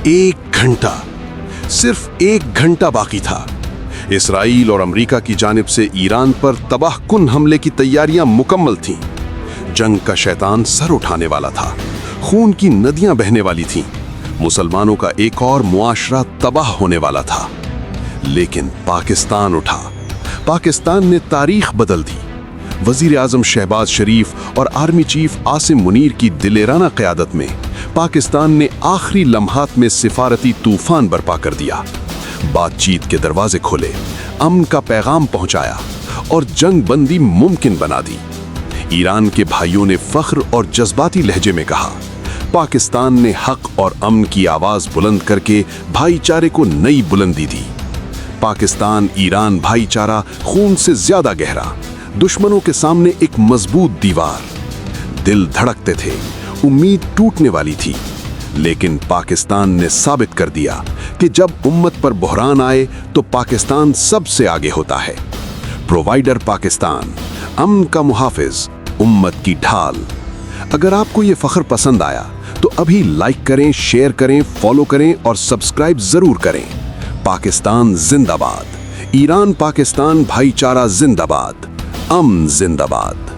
एक घंटा, सिर्फ 1 घंटा बाकी था। इसराइल और अमेरिका की जानिब से ईरान पर तबाहकुन हमले की तैयारियां मुकम्मल थीं। जंग का शैतान सर उठाने वाला था, खून की नदियां बहने वाली थीं, मुसलमानों का एक और मुआशरा तबाह होने वाला था। लेकिन पाकिस्तान उठा। पाकिस्तान ने तारीख बदल दी। वजीर आजम शहबाज शरीफ और आर्मी चीफ आसिम मुनीर की दिलेराना क़यादत में पाकिस्तान ने आखिरी लम्हात में सिफारती तूफान बर्पा कर दिया। बातचीत के दरवाजे खोले, अमन का पैगाम पहुंचाया और जंग बंदी मुमकिन बना दी। ईरान के भाइयों ने फख्र और जज्बाती लहजे में कहा, पाकिस्तान ने हक और अमन की आवाज बुलंद करके भाईचारे को नई बुलंदी दी। पाकिस्तान ईरान भाईचारा खून से ज्यादा गहरा, दुश्मनों के सामने एक मजबूत दीवार। दिल धड़कते थे, उम्मीद टूटने वाली थी, लेकिन पाकिस्तान ने साबित कर दिया कि जब उम्मत पर बहरान आए तो पाकिस्तान सबसे आगे होता है। प्रोवाइडर पाकिस्तान, अमन का मुहाफिज, उम्मत की ढाल। अगर आपको ये फख्र पसंद आया तो अभी लाइक करें, शेयर करें, फॉलो करें और सब्सक्राइब जरूर करें। पाकिस्तान जिंदाबाद, ईरान पाकिस्तान भाईचारा जिंदाबाद, अमन जिंदाबाद।